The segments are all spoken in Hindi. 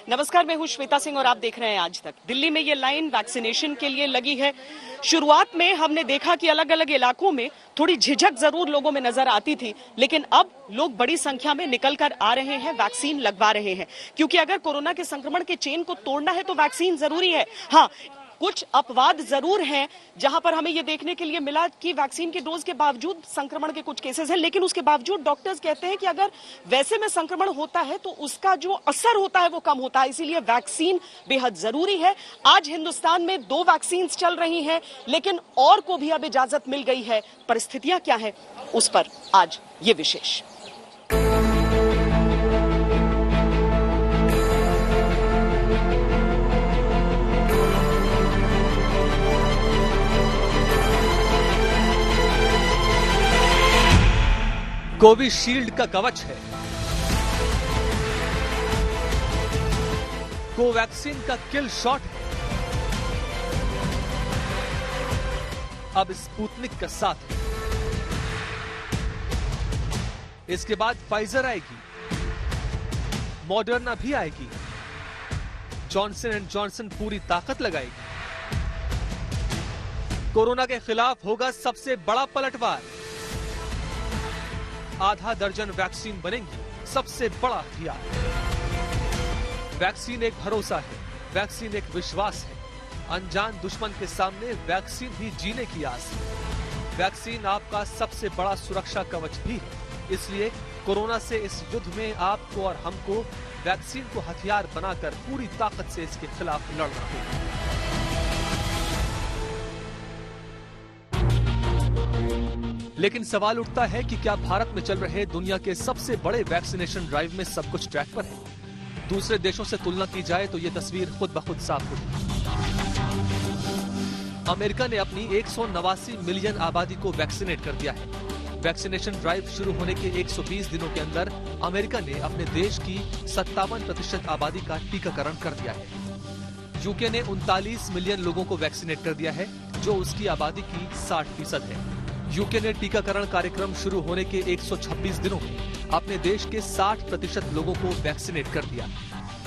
नमस्कार, मैं हूं श्वेता सिंह और आप देख रहे हैं आज तक। दिल्ली में ये लाइन वैक्सीनेशन के लिए लगी है। शुरुआत में हमने देखा कि अलग अलग इलाकों में थोड़ी झिझक जरूर लोगों में नजर आती थी, लेकिन अब लोग बड़ी संख्या में निकल कर आ रहे हैं, वैक्सीन लगवा रहे हैं। क्योंकि अगर कोरोना के संक्रमण के चेन को तोड़ना है तो वैक्सीन जरूरी है। हाँ, कुछ अपवाद जरूर हैं जहां पर हमें यह देखने के लिए मिला कि वैक्सीन के डोज के बावजूद संक्रमण के कुछ केसेस हैं, लेकिन उसके बावजूद डॉक्टर्स कहते हैं कि अगर वैसे में संक्रमण होता है तो उसका जो असर होता है वो कम होता है। इसीलिए वैक्सीन बेहद जरूरी है। आज हिंदुस्तान में 2 वैक्सीन चल रही हैं, लेकिन और को भी अब इजाजत मिल गई है। परिस्थितियां क्या है, उस पर आज ये विशेष। कोविशील्ड का कवच है, कोवैक्सीन का किल शॉट है, अब स्पुतनिक का साथ है। इसके बाद फाइजर आएगी, मॉडर्ना भी आएगी, जॉनसन एंड जॉनसन पूरी ताकत लगाएगी। कोरोना के खिलाफ होगा सबसे बड़ा पलटवार। आधा दर्जन वैक्सीन बनेंगी सबसे बड़ा हथियार। वैक्सीन एक भरोसा है, वैक्सीन एक विश्वास है। अनजान दुश्मन के सामने वैक्सीन ही जीने की आस है। वैक्सीन आपका सबसे बड़ा सुरक्षा कवच भी है। इसलिए कोरोना से इस युद्ध में आपको और हमको वैक्सीन को हथियार बनाकर पूरी ताकत से इसके खिलाफ लड़ना होगा। लेकिन सवाल उठता है कि क्या भारत में चल रहे दुनिया के सबसे बड़े वैक्सीनेशन ड्राइव में सब कुछ ट्रैक पर है? दूसरे देशों से तुलना की जाए तो ये तस्वीर खुद ब खुद साफ होगी। अमेरिका ने अपनी 189 मिलियन आबादी को वैक्सीनेट कर दिया है। वैक्सीनेशन ड्राइव शुरू होने के 120 दिनों के अंदर अमेरिका ने अपने देश की 57% आबादी का टीकाकरण कर दिया है। यूके ने 39 मिलियन लोगों को वैक्सीनेट कर दिया है, जो उसकी आबादी की 60% है। यूके ने टीकाकरण कार्यक्रम शुरू होने के 126 दिनों में अपने देश के 60% लोगों को वैक्सीनेट कर दिया।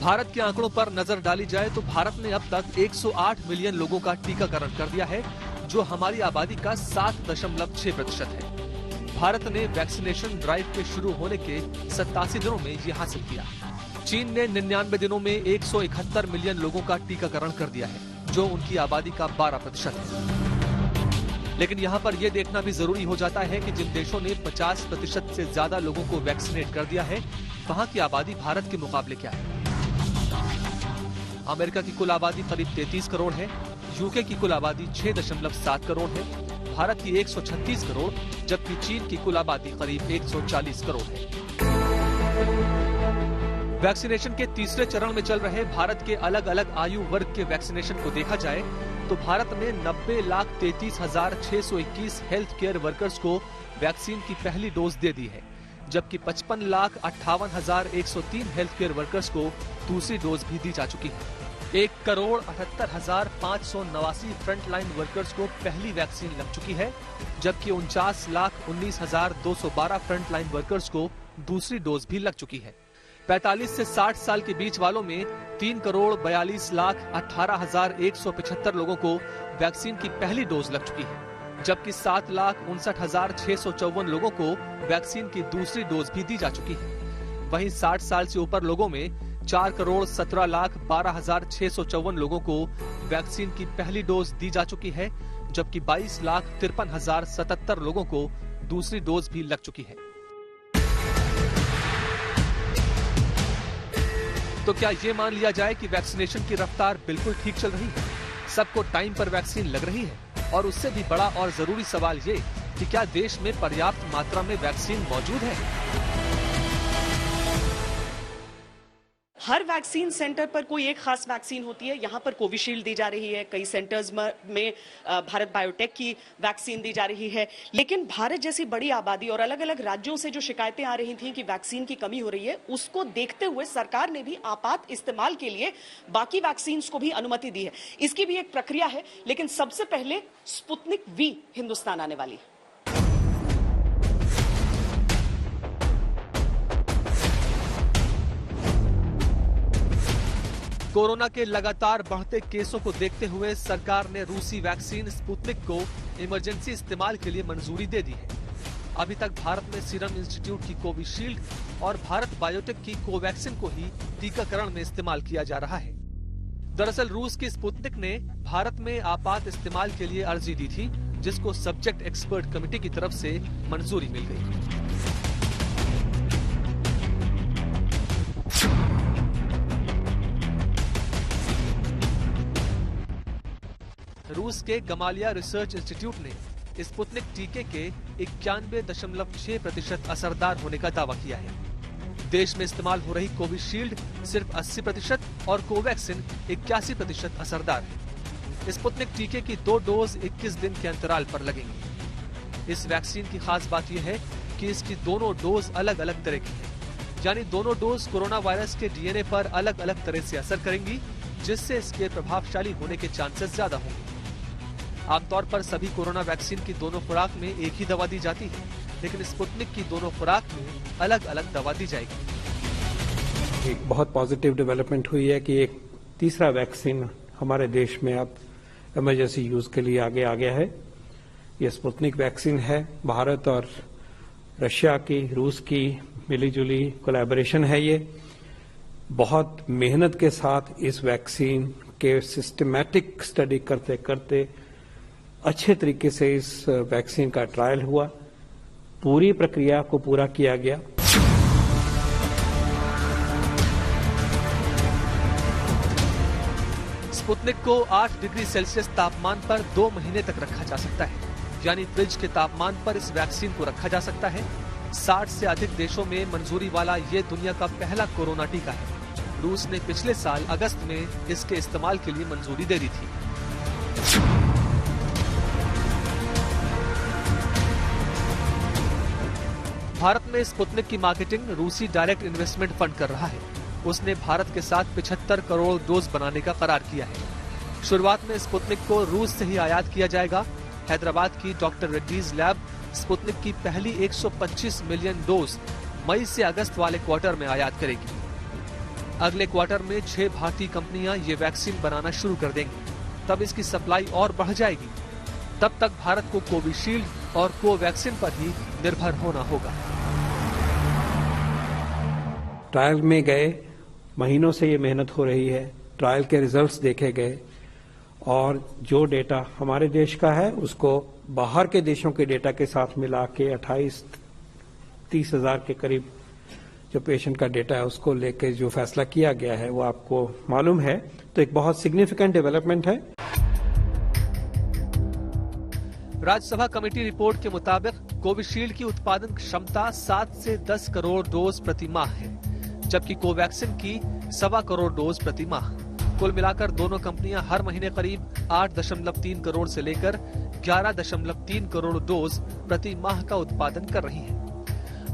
भारत के आंकड़ों पर नजर डाली जाए तो भारत ने अब तक 108 मिलियन लोगों का टीकाकरण कर दिया है, जो हमारी आबादी का 7.6% है। भारत ने वैक्सीनेशन ड्राइव के शुरू होने के 87 दिनों में ये हासिल किया। चीन ने 99 दिनों में 171 मिलियन लोगों का टीकाकरण कर दिया है, जो उनकी आबादी का 12% है। लेकिन यहाँ पर यह देखना भी जरूरी हो जाता है कि जिन देशों ने 50% से ज्यादा लोगों को वैक्सीनेट कर दिया है, वहाँ की आबादी भारत के मुकाबले क्या है। अमेरिका की कुल आबादी करीब 33 करोड़ है, यूके की कुल आबादी 6.7 करोड़ है, भारत की 136 करोड़, जबकि चीन की कुल आबादी करीब 140 करोड़ है। वैक्सीनेशन के तीसरे चरण में चल रहे भारत के अलग अलग आयु वर्ग के वैक्सीनेशन को देखा जाए तो भारत में 90,33,621 हेल्थ केयर वर्कर्स को वैक्सीन की पहली डोज दे दी है, जबकि 55,58,103 हेल्थ केयर वर्कर्स को दूसरी डोज भी दी जा चुकी है। 1,78,589 फ्रंटलाइन वर्कर्स को पहली वैक्सीन लग चुकी है, जबकि 49,19,212 फ्रंटलाइन वर्कर्स को दूसरी डोज भी लग चुकी है। 45 से 60 साल के बीच वालों में 3,42,18,175 लोगों को वैक्सीन की पहली डोज लग चुकी है, जबकि 7,59,654 लोगों को वैक्सीन की दूसरी डोज भी दी जा चुकी है। वहीं 60 साल से ऊपर लोगों में 4,17,12,654 लोगों को वैक्सीन की पहली डोज दी जा चुकी है, जबकि 22,53,077 लोगों को दूसरी डोज भी लग चुकी है। तो क्या ये मान लिया जाए कि वैक्सीनेशन की रफ्तार बिल्कुल ठीक चल रही है, सबको टाइम पर वैक्सीन लग रही है? और उससे भी बड़ा और जरूरी सवाल ये कि क्या देश में पर्याप्त मात्रा में वैक्सीन मौजूद है? हर वैक्सीन सेंटर पर कोई एक खास वैक्सीन होती है। यहाँ पर कोविशील्ड दी जा रही है, कई सेंटर्स में भारत बायोटेक की वैक्सीन दी जा रही है। लेकिन भारत जैसी बड़ी आबादी और अलग अलग राज्यों से जो शिकायतें आ रही थी कि वैक्सीन की कमी हो रही है, उसको देखते हुए सरकार ने भी आपात इस्तेमाल के लिए बाकी वैक्सीन को भी अनुमति दी है। इसकी भी एक प्रक्रिया है, लेकिन सबसे पहले स्पुतनिक वी हिंदुस्तान आने वाली है। कोरोना के लगातार बढ़ते केसों को देखते हुए सरकार ने रूसी वैक्सीन स्पुतनिक को इमरजेंसी इस्तेमाल के लिए मंजूरी दे दी है। अभी तक भारत में सीरम इंस्टीट्यूट की कोविशील्ड और भारत बायोटेक की कोवैक्सिन को ही टीकाकरण में इस्तेमाल किया जा रहा है। दरअसल रूस की स्पुतनिक ने भारत में आपात इस्तेमाल के लिए अर्जी दी थी, जिसको सब्जेक्ट एक्सपर्ट कमेटी की तरफ से मंजूरी मिल गई। रूस के गमालिया रिसर्च इंस्टीट्यूट ने स्पुतनिक टीके के 91.6% असरदार होने का दावा किया है। देश में इस्तेमाल हो रही कोविशील्ड सिर्फ 80% और कोवैक्सिन 81% असरदार है। स्पुतनिक टीके की 2 डोज 21 दिन के अंतराल पर लगेंगी। इस वैक्सीन की खास बात यह है कि इसकी दोनों डोज अलग अलग तरह की है, यानी दोनों डोज कोरोना वायरस के डीएनए पर अलग अलग तरह से असर करेंगी, जिससे इसके प्रभावशाली होने के चांसेस ज्यादा होंगे। आमतौर पर सभी कोरोना वैक्सीन की दोनों खुराक में एक ही दवा दी जाती है, लेकिन स्पुतनिक की दोनों खुराक में अलग अलग दवा दी जाएगी। एक बहुत पॉजिटिव डेवलपमेंट हुई है कि एक तीसरा वैक्सीन हमारे देश में अब इमरजेंसी यूज के लिए आगे आ गया है। ये स्पुतनिक वैक्सीन है। भारत और रशिया की, रूस की मिलीजुली कोलैबोरेशन है। ये बहुत मेहनत के साथ इस वैक्सीन के सिस्टमैटिक स्टडी करते करते अच्छे तरीके से इस वैक्सीन का ट्रायल हुआ। पूरी प्रक्रिया को पूरा किया गया। स्पुतनिक को 8 डिग्री सेल्सियस तापमान पर 2 महीने तक रखा जा सकता है, यानी फ्रिज के तापमान पर इस वैक्सीन को रखा जा सकता है। 60 से अधिक देशों में मंजूरी वाला ये दुनिया का पहला कोरोना टीका है। रूस ने पिछले साल अगस्त में इसके इस्तेमाल के लिए मंजूरी दे दी थी। भारत में स्पुतनिक की मार्केटिंग रूसी डायरेक्ट इन्वेस्टमेंट फंड कर रहा है। उसने भारत के साथ 75 करोड़ डोज बनाने का करार किया है। शुरुआत में स्पुतनिक को रूस से ही आयात किया जाएगा। हैदराबाद की डॉक्टर रेड्डीज लैब स्पुतनिक की पहली 125 मिलियन डोज मई से अगस्त वाले क्वार्टर में आयात करेगी। अगले क्वार्टर में 6 भारतीय कंपनियां ये वैक्सीन बनाना शुरू कर देंगी। तब इसकी सप्लाई और बढ़ जाएगी। तब तक भारत को कोविशील्ड और कोवैक्सिन पर ही निर्भर होना होगा। ट्रायल में गए, महीनों से ये मेहनत हो रही है। ट्रायल के रिजल्ट्स देखे गए और जो डेटा हमारे देश का है उसको बाहर के देशों के डेटा के साथ मिला के 28-30 हजार के करीब जो पेशेंट का डेटा है उसको लेके जो फैसला किया गया है वो आपको मालूम है। तो एक बहुत सिग्निफिकेंट डेवलपमेंट है। राज्यसभा कमेटी रिपोर्ट के मुताबिक कोविशील्ड की उत्पादन क्षमता 7 से 10 करोड़ डोज प्रति माह है, जबकि कोवैक्सिन की 1.25 करोड़ डोज प्रति माह। कुल मिलाकर दोनों कंपनियां हर महीने करीब 8.3 करोड़ से लेकर 11.3 करोड़ डोज प्रति माह का उत्पादन कर रही हैं।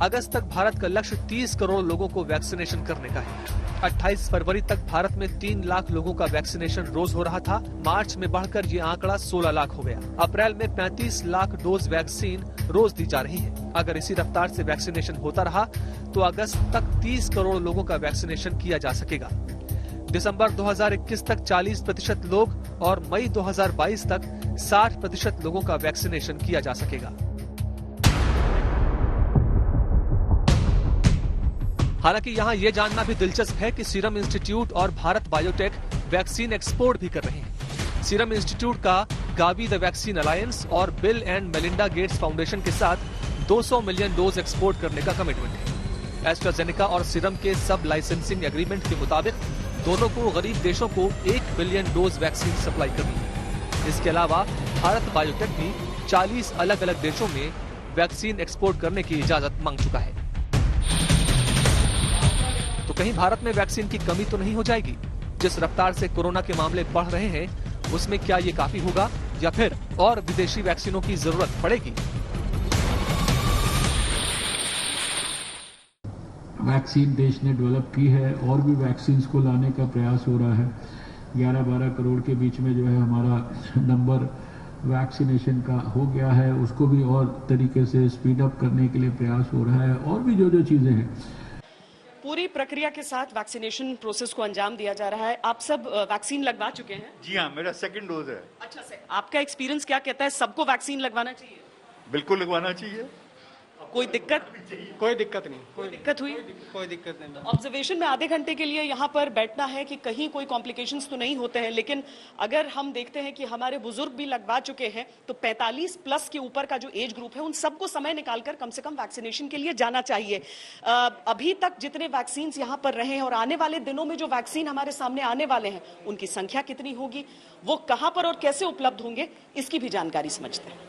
अगस्त तक भारत का लक्ष्य 30 करोड़ लोगों को वैक्सीनेशन करने का है। 28 फरवरी तक भारत में 3 लाख लोगों का वैक्सीनेशन रोज हो रहा था। मार्च में बढ़कर ये आंकड़ा 16 लाख हो गया। अप्रैल में 35 लाख डोज वैक्सीन रोज दी जा रही है। अगर इसी रफ्तार से वैक्सीनेशन होता रहा तो अगस्त तक 30 करोड़ लोगों का वैक्सीनेशन किया जा सकेगा। दिसंबर 2021 तक 40% लोग और मई 2022 तक 60% लोगों का वैक्सीनेशन किया जा सकेगा। हालांकि यहाँ ये जानना भी दिलचस्प है कि सीरम इंस्टीट्यूट और भारत बायोटेक वैक्सीन एक्सपोर्ट भी कर रहे हैं। सीरम इंस्टीट्यूट का गावी द वैक्सीन अलायंस और bill and Melinda Gates foundation के साथ 200 मिलियन डोज एक्सपोर्ट करने का कमिटमेंट है। एस्ट्राजेनेका और सीरम के सब लाइसेंसिंग एग्रीमेंट के मुताबिक दोनों को गरीब देशों को 1 बिलियन डोज वैक्सीन सप्लाई करनी है। इसके अलावा भारत बायोटेक भी 40 अलग अलग देशों में वैक्सीन एक्सपोर्ट करने की इजाजत मांग चुका है। तो कहीं भारत में वैक्सीन की कमी तो नहीं हो जाएगी? जिस रफ्तार से कोरोना के मामले बढ़ रहे हैं उसमें क्या ये काफी होगा या फिर और विदेशी वैक्सीनों की जरूरत पड़ेगी? वैक्सीन देश ने डेवलप की है और भी वैक्सीन को लाने का प्रयास हो रहा है। 11-12 करोड़ के बीच में जो है हमारा नंबर वैक्सीनेशन का हो गया है, उसको भी और तरीके से स्पीड अप करने के लिए प्रयास हो रहा है और भी जो चीजें हैं। पूरी प्रक्रिया के साथ वैक्सीनेशन प्रोसेस को अंजाम दिया जा रहा है। आप सब वैक्सीन लगवा चुके हैं? जी हाँ, मेरा सेकंड डोज है। अच्छा से आपका एक्सपीरियंस क्या कहता है, सबको वैक्सीन लगवाना चाहिए? बिल्कुल लगवाना चाहिए। कोई दिक्कत? कोई दिक्कत नहीं। कोई दिक्कत हुई? कोई दिक्कत नहीं। ऑब्जर्वेशन में आधे घंटे के लिए यहाँ पर बैठना है कि कहीं कोई कॉम्प्लिकेशंस तो नहीं होते हैं, लेकिन अगर हम देखते हैं कि हमारे बुजुर्ग भी लगवा चुके हैं तो 45 प्लस के ऊपर का जो एज ग्रुप है उन सबको समय निकालकर कम से कम वैक्सीनेशन के लिए जाना चाहिए। अभी तक जितने वैक्सीन यहाँ पर रहे हैं और आने वाले दिनों में जो वैक्सीन हमारे सामने आने वाले हैं उनकी संख्या कितनी होगी, वो कहां पर और कैसे उपलब्ध होंगे, इसकी भी जानकारी समझते हैं।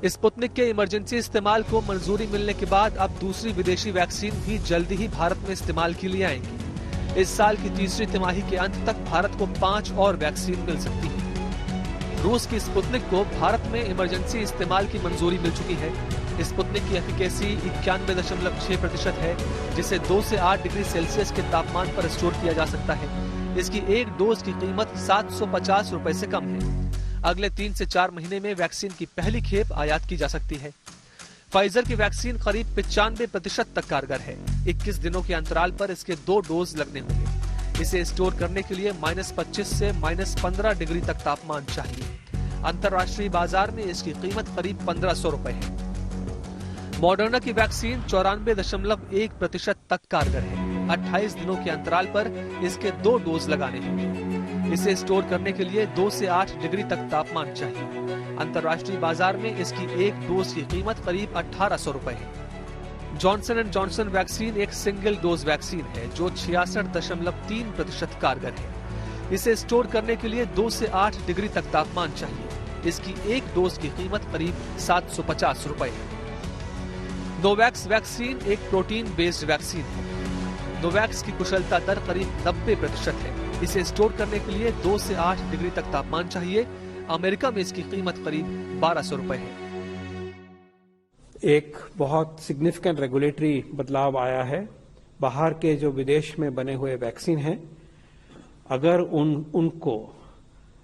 स्पुतनिक के इमरजेंसी इस्तेमाल को मंजूरी मिलने के बाद अब दूसरी विदेशी वैक्सीन भी जल्दी ही भारत में इस्तेमाल के लिए आएंगी। इस साल की तीसरी तिमाही के अंत तक भारत को 5 और वैक्सीन मिल सकती है। रूस की स्पुतनिक को भारत में इमरजेंसी इस्तेमाल की मंजूरी मिल चुकी है। स्पुतनिक की एफिकेसी 91.6% है, जिसे 2 से 8 डिग्री सेल्सियस के तापमान पर स्टोर किया जा सकता है। इसकी एक डोज की कीमत 750 रुपए से कम है। अगले 3 से 4 महीने में वैक्सीन की पहली खेप आयात की जा सकती है। फाइजर की वैक्सीन करीब 95% तक कारगर है। 21 दिनों के अंतराल पर इसके 2 डोज लगने होंगे। इसे स्टोर करने के लिए -25 से -15 डिग्री तक तापमान चाहिए। अंतर्राष्ट्रीय बाजार में इसकी कीमत करीब 1500 रुपए है। मॉडर्ना की वैक्सीन 94.1% तक कारगर है। 28 दिनों के अंतराल पर इसके 2 डोज लगाने होंगे। इसे स्टोर करने के लिए 2 से 8 डिग्री तक तापमान चाहिए। अंतर्राष्ट्रीय बाजार में इसकी एक डोज की कीमत करीब 1800 रुपए है। जॉनसन एंड जॉनसन वैक्सीन एक सिंगल डोज वैक्सीन है जो 66.3% कारगर है। इसे स्टोर करने के लिए 2 से 8 डिग्री तक तापमान चाहिए। इसकी एक डोज की कीमत करीब 750 रुपए है। नोवैक्स वैक्सीन एक प्रोटीन बेस्ड वैक्सीन है। नोवैक्स की कुशलता दर करीब 90% है। इसे स्टोर करने के लिए 2 से 8 डिग्री तक तापमान चाहिए। अमेरिका में इसकी कीमत करीब 1200 रुपए है। एक बहुत सिग्निफिकेंट रेगुलेटरी बदलाव आया है। बाहर के जो विदेश में बने हुए वैक्सीन हैं, अगर उनको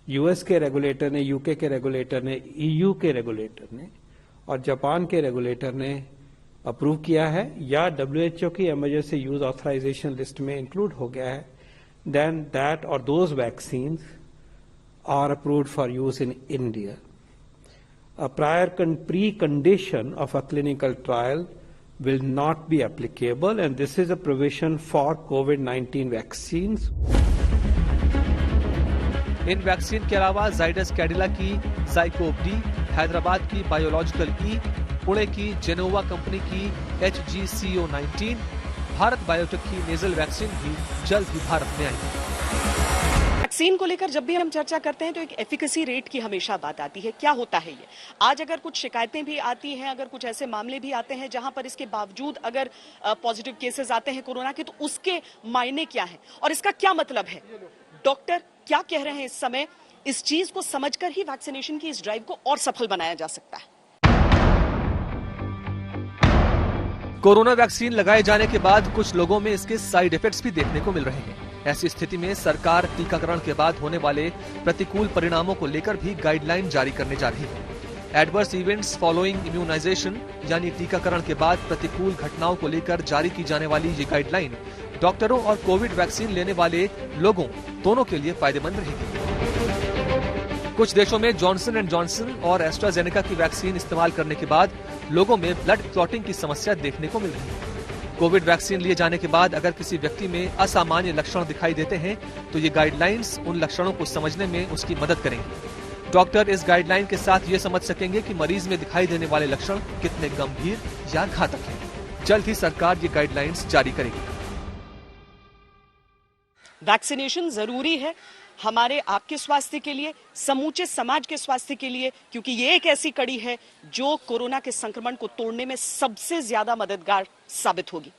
यूएस के रेगुलेटर ने, यूके के रेगुलेटर ने, ईयू के रेगुलेटर ने और जापान के रेगुलेटर ने अप्रूव किया है या डब्ल्यूएचओ की इमरजेंसी यूज ऑथराइजेशन लिस्ट में इंक्लूड हो गया है, then that or those vaccines are approved for use in India. A prior precondition of a clinical trial will not be applicable, and this is a provision for COVID-19 vaccines. In vaccine के अलावा जाइडस कैडिला की जाइकोव डी, हैदराबाद की बायोलॉजिकल ई, पुणे की जेनोवा कंपनी की HGCO19, भारत बायोटेक की नेजल वैक्सीन भी जल्द ही भारत में आएगी। वैक्सीन को लेकर जब भी हम चर्चा करते हैं तो एक एफिकेसी रेट की हमेशा बात आती है। क्या होता है ये? आज अगर कुछ शिकायतें भी आती हैं, अगर कुछ ऐसे मामले भी आते हैं जहां पर इसके बावजूद अगर पॉजिटिव केसेस आते हैं कोरोना के, तो उसके मायने क्या है और इसका क्या मतलब है? डॉक्टर क्या कह रहे हैं इस समय? इस चीज को समझकर ही वैक्सीनेशन की इस ड्राइव को और सफल बनाया जा सकता है। कोरोना वैक्सीन लगाए जाने के बाद कुछ लोगों में इसके साइड इफेक्ट्स भी देखने को मिल रहे हैं। ऐसी स्थिति में सरकार टीकाकरण के बाद होने वाले प्रतिकूल परिणामों को लेकर भी गाइडलाइन जारी करने जा रही है। एडवर्स इवेंट्स फॉलोइंग इम्यूनाइजेशन यानी टीकाकरण के बाद प्रतिकूल घटनाओं को लेकर जारी की जाने वाली ये गाइडलाइन डॉक्टरों और कोविड वैक्सीन लेने वाले लोगों दोनों के लिए फायदेमंद रहेगी। कुछ देशों में जॉनसन एंड जॉनसन और एस्ट्राजेनेका की वैक्सीन इस्तेमाल करने के बाद लोगों में ब्लड क्लॉटिंग की समस्या देखने को मिल रही है। कोविड वैक्सीन लिए जाने के बाद अगर किसी व्यक्ति में असामान्य लक्षण दिखाई देते हैं तो ये गाइडलाइंस उन लक्षणों को समझने में उसकी मदद करेंगी। डॉक्टर इस गाइडलाइन के साथ ये समझ सकेंगे कि मरीज में दिखाई देने वाले लक्षण कितने गंभीर या घातक हैं। जल्द ही सरकार ये गाइडलाइंस जारी करेगी। वैक्सीनेशन जरूरी है हमारे आपके स्वास्थ्य के लिए, समूचे समाज के स्वास्थ्य के लिए, क्योंकि ये एक ऐसी कड़ी है जो कोरोना के संक्रमण को तोड़ने में सबसे ज्यादा मददगार साबित होगी।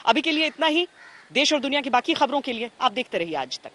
अभी के लिए इतना ही। देश और दुनिया की बाकी खबरों के लिए आप देखते रहिए आज तक।